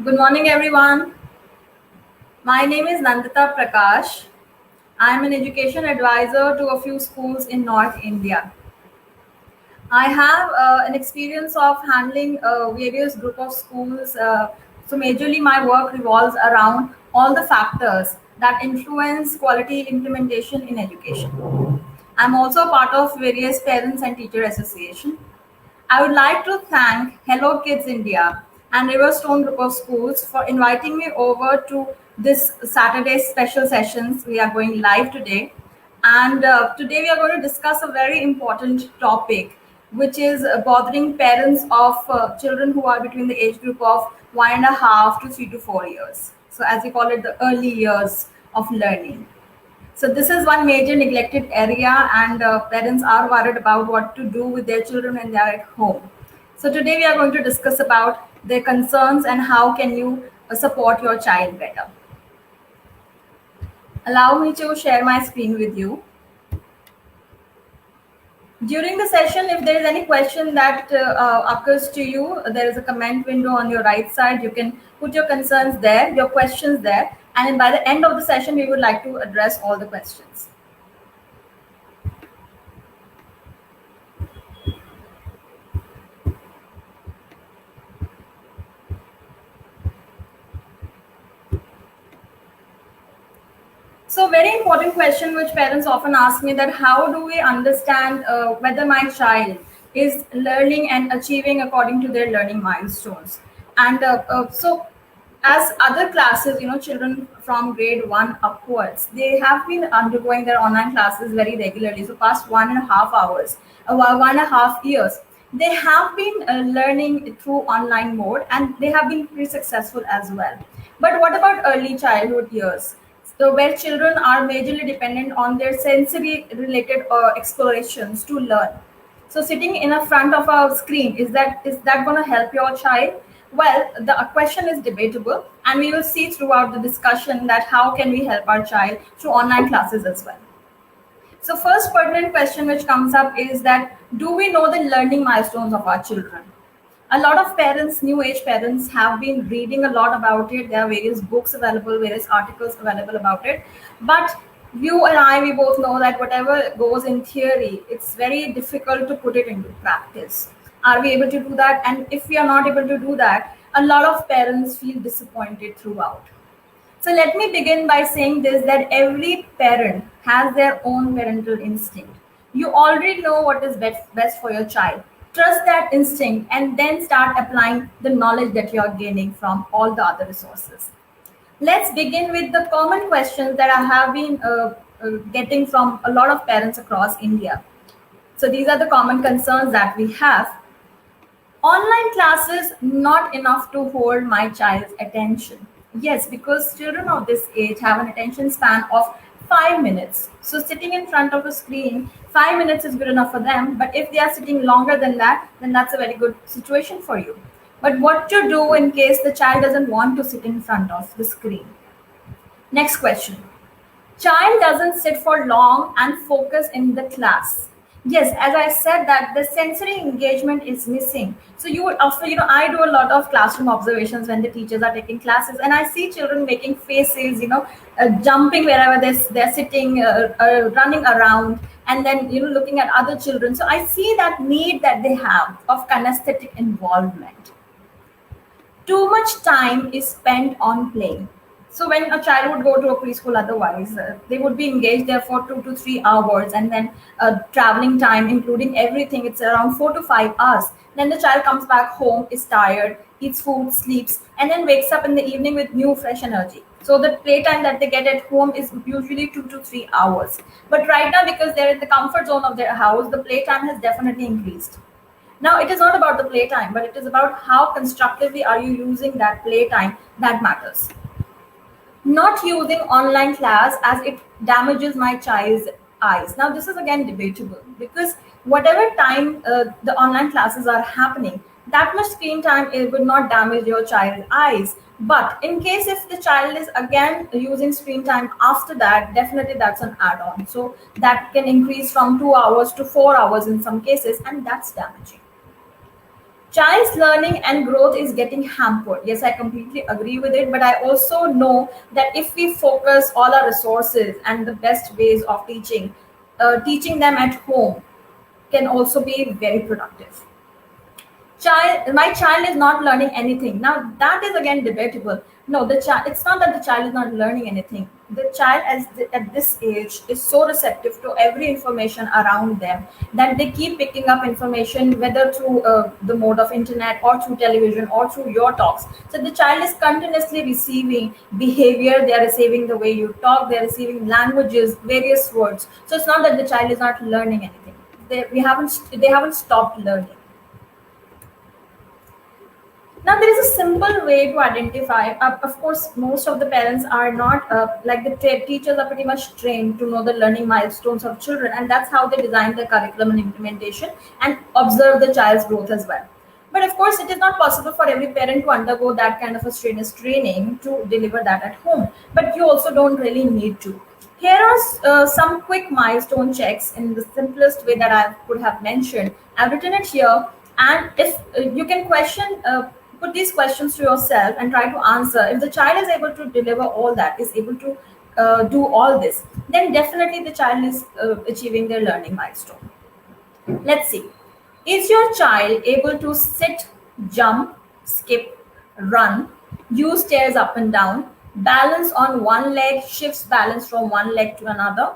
Good morning, everyone. My name is Nandita Prakash. I am an education advisor to a few schools in North India. I have an experience of handling various group of schools. So majorly my work revolves around all the factors that influence quality implementation in education. I'm also a part of various parents and teacher association. I would like to thank Hello Kids India and Riverstone Group of Schools for inviting me over to this Saturday special sessions. We are going live today. And today we are going to discuss a very important topic, which is bothering parents of children who are between the age group of 1.5 to 3 to 4 years. So, as we call it, the early years of learning. So this is one major neglected area, and parents are worried about what to do with their children when they are at home. So today we are going to discuss about their concerns and how can you support your child better. Allow me to share my screen with you. During the session, if there is any question that occurs to you, there is a comment window on your right side. You can put your concerns there, your questions there, and by the end of the session, we would like to address all the questions. So very important question which parents often ask me, that how do we understand whether my child is learning and achieving according to their learning milestones. And so as other classes, children from grade 1 upwards, they have been undergoing their online classes very regularly. So past 1.5 hours, 1.5 years, they have been learning through online mode, and they have been pretty successful as well. But what about early childhood years? So where children are majorly dependent on their sensory related explorations to learn. So sitting in a front of a screen, is that going to help your child? Well, the question is debatable, and we will see throughout the discussion that how can we help our child through online classes as well. So first pertinent question which comes up is that, do we know the learning milestones of our children? A lot of parents, new age parents, have been reading a lot about it. There are various books available, various articles available about it. But you and I, we both know that whatever goes in theory, it's very difficult to put it into practice. Are we able to do that? And if we are not able to do that, a lot of parents feel disappointed throughout. So let me begin by saying this, that every parent has their own parental instinct. You already know what is best for your child. Trust that instinct and then start applying the knowledge that you are gaining from all the other resources. Let's begin with the common questions that I have been getting from a lot of parents across India. So these are the common concerns that we have. Online classes not enough to hold my child's attention. Yes, because children of this age have an attention span of 5 minutes. So sitting in front of a screen, 5 minutes is good enough for them. But if they are sitting longer than that, then that's a very good situation for you. But what to do in case the child doesn't want to sit in front of the screen? Next question. Child doesn't sit for long and focus in the class. Yes, as I said, that the sensory engagement is missing. So you would often, I do a lot of classroom observations when the teachers are taking classes, and I see children making faces, jumping wherever they're sitting, running around, and then looking at other children. So I see that need that they have of kinesthetic involvement. Too much time is spent on playing. So when a child would go to a preschool, otherwise they would be engaged there for 2 to 3 hours, and then traveling time, including everything, it's around 4 to 5 hours. Then the child comes back home, is tired, eats food, sleeps, and then wakes up in the evening with new fresh energy. So the playtime that they get at home is usually 2 to 3 hours. But right now, because they're in the comfort zone of their house, the playtime has definitely increased. Now, it is not about the playtime, but it is about how constructively are you using that playtime that matters. Not using online class as it damages my child's eyes. Now, this is again debatable, because whatever time the online classes are happening, that much screen time, it would not damage your child's eyes. But in case if the child is again using screen time after that, definitely that's an add-on. So that can increase from 2 hours to 4 hours in some cases, and that's damaging. Child's learning and growth is getting hampered. Yes, I completely agree with it, but I also know that if we focus all our resources and the best ways of teaching them at home can also be very productive. My child is not learning anything. Now that is again debatable. No, the child, it's not that the child is not learning anything. The child at this age is so receptive to every information around them that they keep picking up information, whether through the mode of internet or through television or through your talks. So the child is continuously receiving behavior, they are receiving the way you talk, they are receiving languages, various words. So it's not that the child is not learning anything. They haven't stopped learning. Now, there is a simple way to identify. Of course, most of the parents are not like the teachers are pretty much trained to know the learning milestones of children, and that's how they design the curriculum and implementation and observe the child's growth as well. But of course, it is not possible for every parent to undergo that kind of a strenuous training to deliver that at home. But you also don't really need to. Here are some quick milestone checks in the simplest way that I could have mentioned. I've written it here, and if you can put these questions to yourself and try to answer. If the child is able to deliver all that, is able to do all this, then definitely the child is achieving their learning milestone. Let's see. Is your child able to sit, jump, skip, run, use stairs up and down, balance on one leg, shifts balance from one leg to another?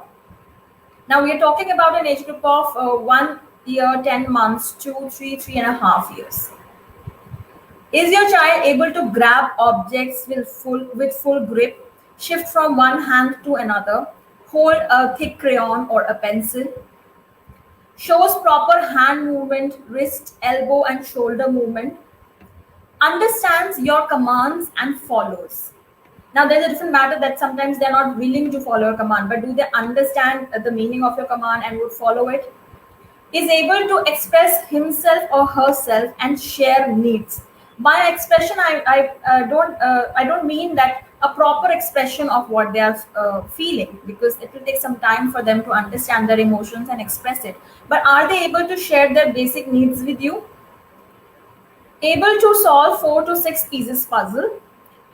Now we are talking about an age group of 1 year, 10 months, 2, 3, 3.5 years. Is your child able to grab objects with full grip, shift from one hand to another, hold a thick crayon or a pencil, shows proper hand movement, wrist, elbow, and shoulder movement, understands your commands and follows? Now, there's a different matter that sometimes they're not willing to follow a command, but do they understand the meaning of your command and would follow it? Is able to express himself or herself and share needs. By expression, I don't mean that a proper expression of what they are feeling, because it will take some time for them to understand their emotions and express it. But are they able to share their basic needs with you? Able to solve 4 to 6 pieces puzzle,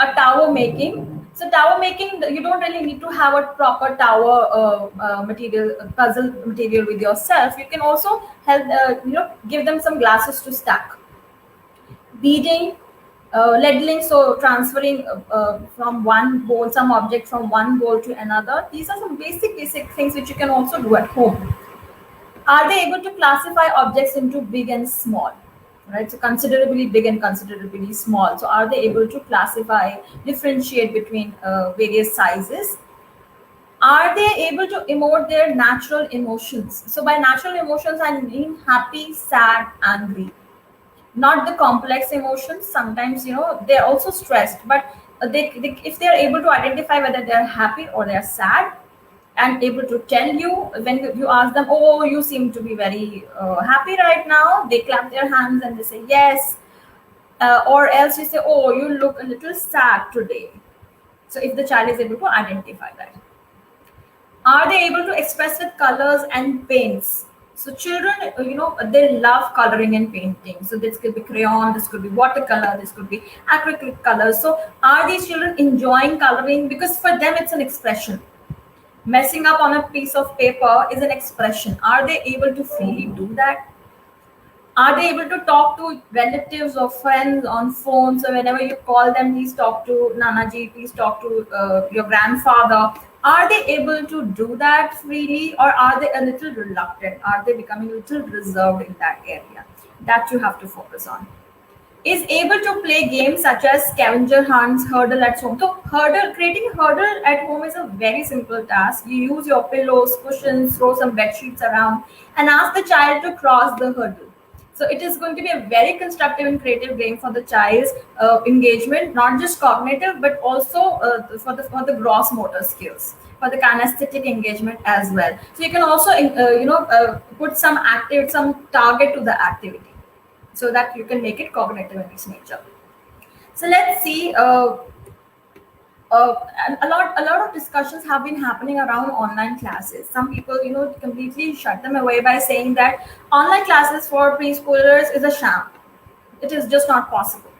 a tower making. So tower making, you don't really need to have a proper tower material, puzzle material with yourself. You can also help, give them some glasses to stack. Beading, ladling, so transferring from one bowl, some object from one bowl to another. These are some basic things which you can also do at home. Are they able to classify objects into big and small? Right, so considerably big and considerably small. So are they able to classify, differentiate between various sizes? Are they able to emote their natural emotions? So by natural emotions, I mean happy, sad, angry, not the complex emotions. Sometimes they're also stressed, but if they're able to identify whether they're happy or they're sad, and able to tell you when you ask them, oh, you seem to be very happy right now, they clap their hands and they say yes. Or else you say, oh, you look a little sad today. So if the child is able to identify that. Are they able to express with colors and paints? So children, they love coloring and painting. So this could be crayon, this could be watercolor, this could be acrylic colors. So are these children enjoying coloring? Because for them it's an expression. Messing up on a piece of paper is an expression. Are they able to freely do that? Are they able to talk to relatives or friends on phone? So whenever you call them, please talk to Nanaji, please talk to your grandfather. Are they able to do that freely, or are they a little reluctant? Are they becoming a little reserved in that area? That you have to focus on. Is able to play games such as scavenger hunts, hurdle at home. So creating hurdle at home is a very simple task. You use your pillows, cushions, throw some bed sheets around, and ask the child to cross the hurdle. So it is going to be a very constructive and creative game for the child's engagement, not just cognitive, but also for the gross motor skills, for the kinesthetic engagement as well. So you can also put some target to the activity, so that you can make it cognitive in its nature. So let's see. A lot of discussions have been happening around online classes. Some people, completely shut them away by saying that online classes for preschoolers is a sham. It is just not possible,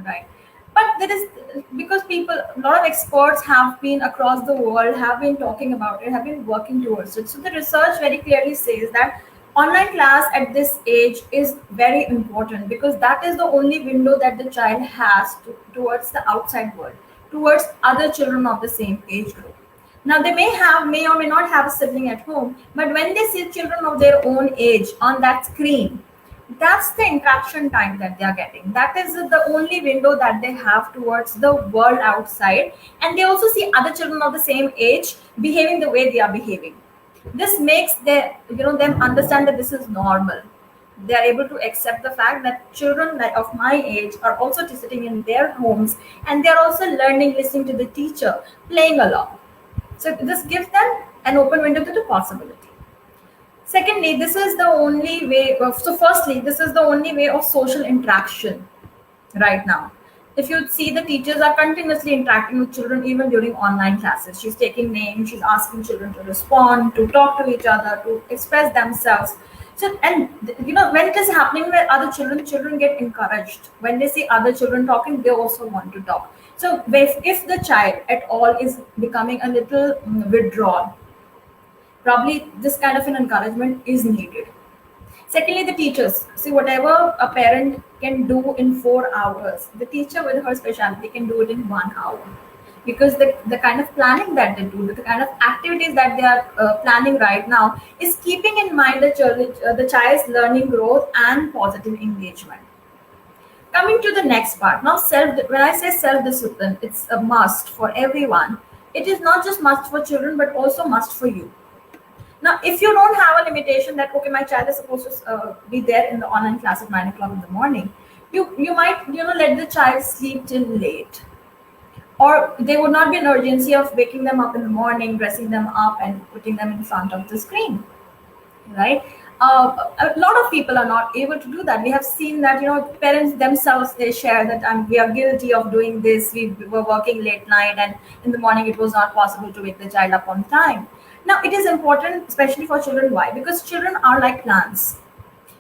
right? But there is, because people, a lot of experts have been across the world, have been talking about it, have been working towards it. So the research very clearly says that online class at this age is very important, because that is the only window that the child has towards the outside world, towards other children of the same age group. Now they may or may not have a sibling at home, but when they see children of their own age on that screen, that's the interaction time that they are getting. That is the only window that they have towards the world outside, and they also see other children of the same age behaving the way they are behaving. This makes them understand that this is normal. They are able to accept the fact that children of my age are also sitting in their homes, and they are also learning, listening to the teacher, playing along. So this gives them an open window to the possibility. Secondly, this is the only way of, so firstly, this is the only way of social interaction right now. If you see, the teachers are continuously interacting with children even during online classes. She's taking names, she's asking children to respond, to talk to each other, to express themselves. So, and when it is happening with other children, children get encouraged. When they see other children talking, they also want to talk. So if the child at all is becoming a little withdrawn, probably this kind of an encouragement is needed. Secondly, the teachers. See, whatever a parent can do in 4 hours, the teacher with her specialty can do it in 1 hour. Because the kind of planning that they do, the kind of activities that they are planning right now, is keeping in mind the child's learning growth and positive engagement. Coming to the next part, now when I say self-discipline, it's a must for everyone. It is not just must for children, but also must for you. Now, if you don't have a limitation that, okay, my child is supposed to be there in the online class at 9 o'clock in the morning, you might let the child sleep till late, or there would not be an urgency of waking them up in the morning, dressing them up, and putting them in front of the screen, right? A lot of people are not able to do that. We have seen that parents themselves, they share that we are guilty of doing this. We were working late night, and in the morning it was not possible to wake the child up on time. Now it is important, especially for children. Why? Because children are like plants.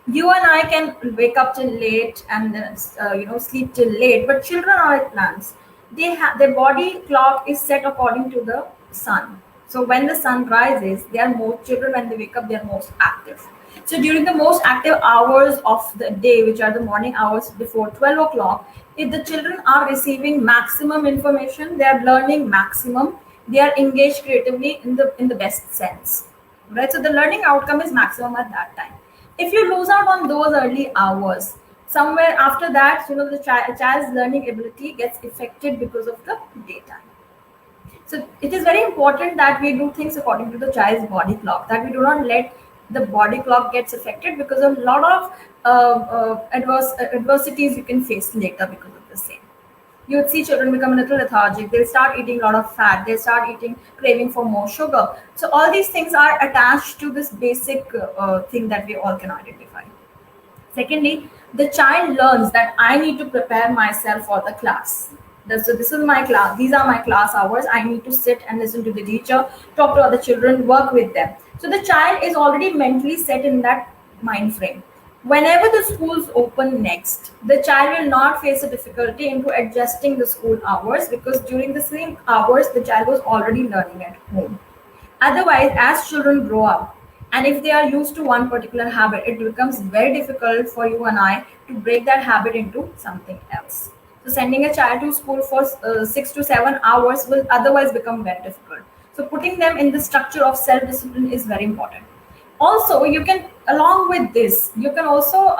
You and I can wake up till late and then sleep till late, but children are like plants. Their body clock is set according to the sun. So when the sun rises, they are more children. When they wake up, they are most active. So during the most active hours of the day, which are the morning hours before 12 o'clock, if the children are receiving maximum information, they are learning maximum. They are engaged creatively in the best sense, right? So the learning outcome is maximum at that time. If you lose out on those early hours, somewhere after that, the child's learning ability gets affected because of the daytime. So it is very important that we do things according to the child's body clock, that we do not let the body clock gets affected, because a lot of adversities you can face later because of the same. You would see children become a little lethargic. They'll start eating a lot of fat. They start eating, craving for more sugar. So all these things are attached to this basic thing that we all can identify. Secondly, the child learns that I need to prepare myself for the class. So this is my class. These are my class hours. I need to sit and listen to the teacher, talk to other children, work with them. So the child is already mentally set in that mind frame. Whenever the schools open next, the child will not face a difficulty into adjusting the school hours, because during the same hours, the child was already learning at home. Otherwise, as children grow up, and if they are used to one particular habit, it becomes very difficult for you and I to break that habit into something else. So sending a child to school for 6 to 7 hours will otherwise become very difficult. So putting them in the structure of self-discipline is very important. Also, you can, along with this, you can also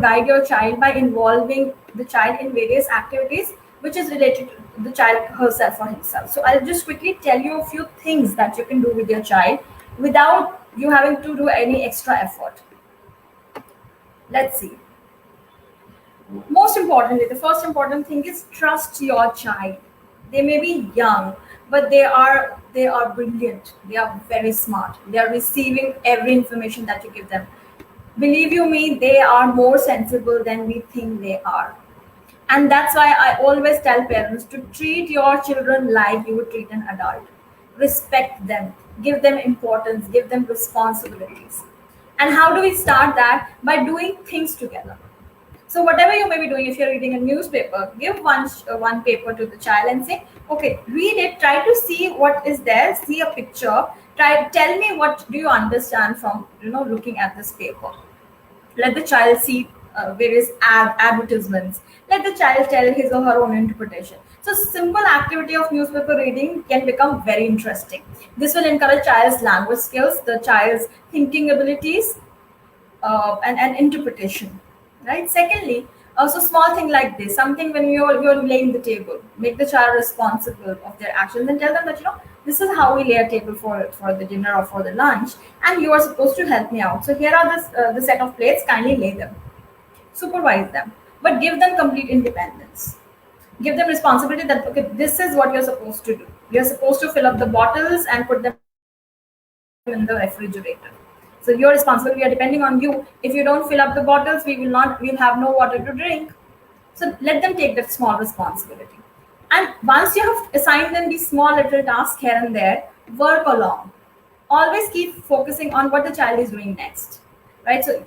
guide your child by involving the child in various activities which is related to the child herself or himself. So I'll just quickly tell you a few things that you can do with your child without you having to do any extra effort. Let's see. Most importantly, the first important thing is trust your child. They may be young, but they are brilliant. They are very smart. They are receiving every information that you give them. Believe you me, they are more sensible than we think they are. And that's why I always tell parents to treat your children like you would treat an adult. Respect them, give them importance, give them responsibilities. And how do we start that? By doing things together. So whatever you may be doing, if you're reading a newspaper, give one paper to the child and say, okay, read it. Try to see what is there. See a picture. Tell me what do you understand from looking at this paper. Let the child see various advertisements. Let the child tell his or her own interpretation. So simple activity of newspaper reading can become very interesting. This will encourage child's language skills, the child's thinking abilities, and interpretation, right? Secondly, also small thing like this, something when you're laying the table, make the child responsible of their actions and tell them that this is how we lay a table for the dinner or for the lunch, and you are supposed to help me out. So here are the set of plates, kindly lay them, supervise them, but give them complete independence. Give them responsibility that okay, this is what you're supposed to do. You're supposed to fill up the bottles and put them in the refrigerator. So you're responsible. We are depending on you. If you don't fill up the bottles, we'll have no water to drink. So let them take that small responsibility. And once you have assigned them these small little tasks here and there, work along. Always keep focusing on what the child is doing next. Right? So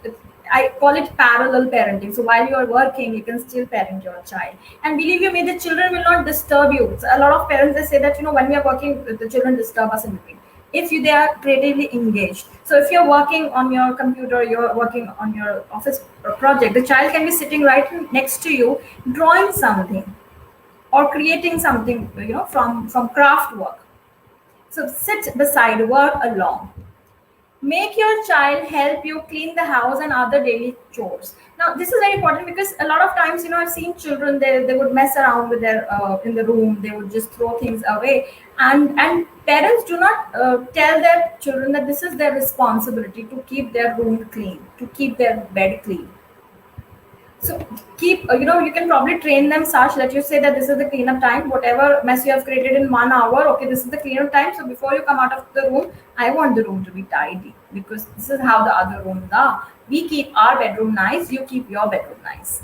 I call it parallel parenting. So while you are working, you can still parent your child. And believe you me, the children will not disturb you. So a lot of parents they say that when we are working, the children disturb us in between. If they are creatively engaged. So if you're working on your computer, you're working on your office project, the child can be sitting right next to you, drawing something or creating something, from craft work. So sit beside, work along. Make your child help you clean the house and other daily chores. Now this is very important because a lot of times I've seen children, they would mess around with their in the room, they would just throw things away, and parents do not tell their children that this is their responsibility to keep their room clean, to keep their bed clean. So keep, you can probably train them such that you say that this is the cleanup time. Whatever mess you have created in 1 hour, okay, this is the cleanup time. So before you come out of the room, I want the room to be tidy because this is how the other rooms are. We keep our bedroom nice. You keep your bedroom nice.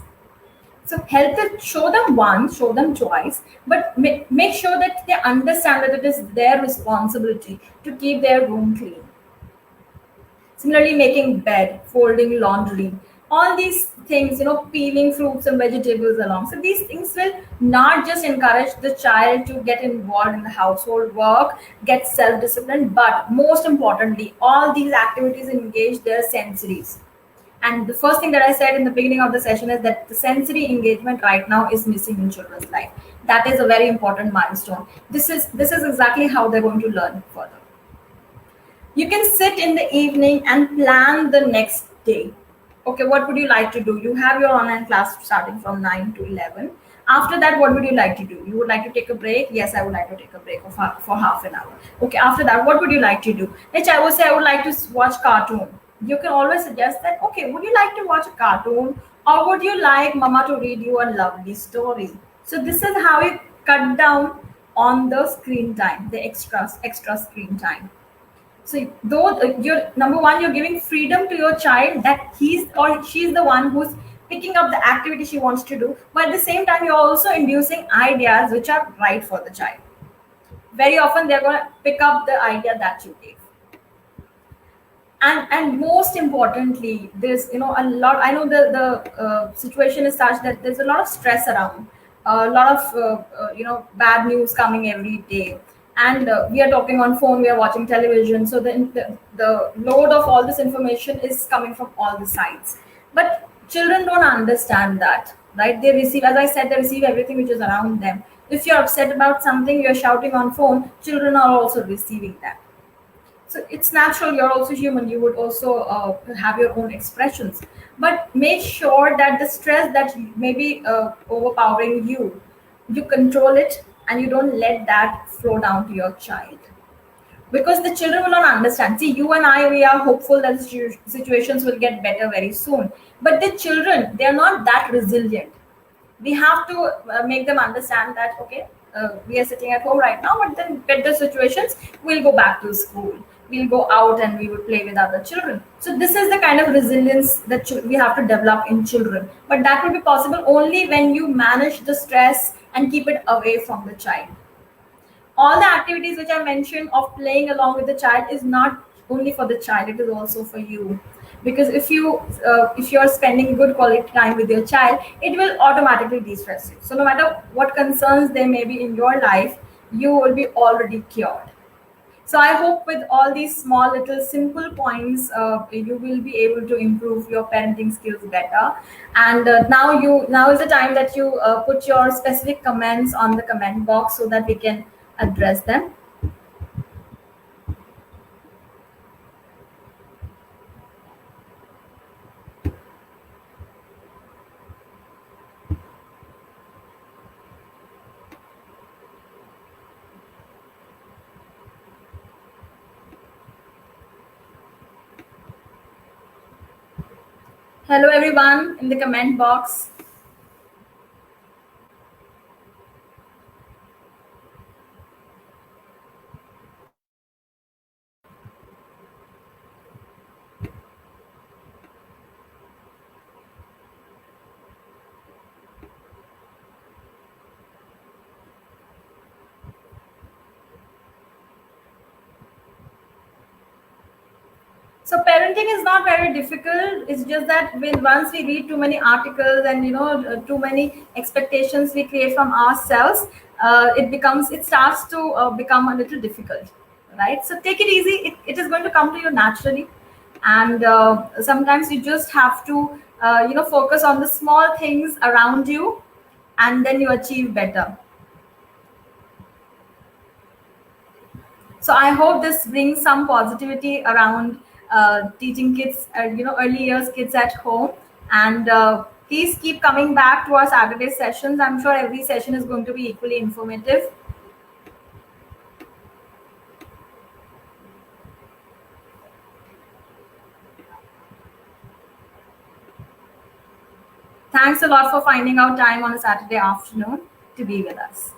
So help them, show them once, show them twice, but make sure that they understand that it is their responsibility to keep their room clean. Similarly, making bed, folding laundry, all these things, peeling fruits and vegetables along. So these things will not just encourage the child to get involved in the household work, get self-discipline, but most importantly, all these activities engage their sensories. And the first thing that I said in the beginning of the session is that the sensory engagement right now is missing in children's life. That is a very important milestone. This is exactly how they're going to learn further. You can sit in the evening and plan the next day. Okay, what would you like to do? You have your online class starting from 9 to 11. After that, what would you like to do? You would like to take a break? Yes, I would like to take a break for half an hour. Okay, after that, what would you like to do? Which I would say I would like to watch cartoon. You can always suggest that, okay, would you like to watch a cartoon? Or would you like mama to read you a lovely story? So this is how you cut down on the screen time, the extra screen time. So though you're number one, you're giving freedom to your child that he's or she's the one who's picking up the activity she wants to do, but at the same time you're also inducing ideas which are right for the child. Very often they're going to pick up the idea that you gave. And most importantly, there's a lot. I know the situation is such that there's a lot of stress around, a lot of bad news coming every day, and we are talking on phone, we are watching television, so the load of all this information is coming from all the sides. But children don't understand that, right? They receive, as I said, they receive everything which is around them. If you're upset about something, you're shouting on phone, children are also receiving that. So it's natural, you're also human, you would also have your own expressions, but make sure that the stress that may be overpowering you, you control it and you don't let that flow down to your child, because the children will not understand. See, you and I, we are hopeful that situations will get better very soon, but the children, they are not that resilient. We have to make them understand that okay, we are sitting at home right now, but then better situations, we'll go back to school, we'll go out and we will play with other children. So this is the kind of resilience that we have to develop in children, but that will be possible only when you manage the stress and keep it away from the child. All the activities which I mentioned of playing along with the child is not only for the child, it is also for you. because if you're spending good quality time with your child, it will automatically de-stress you. So no matter what concerns there may be in your life, you will be already cured. So I hope with all these small little simple points, you will be able to improve your parenting skills better. And now is the time that you put your specific comments on the comment box so that we can address them. Hello everyone in the comment box. So parenting is not very difficult. It's just that when once we read too many articles and too many expectations we create from ourselves, it starts to become a little difficult, right? So take it easy. It is going to come to you naturally, and sometimes you just have to focus on the small things around you, and then you achieve better. So I hope this brings some positivity around teaching kids, early years kids at home. And please keep coming back to our Saturday sessions. I'm sure every session is going to be equally informative. Thanks a lot for finding out time on a Saturday afternoon to be with us.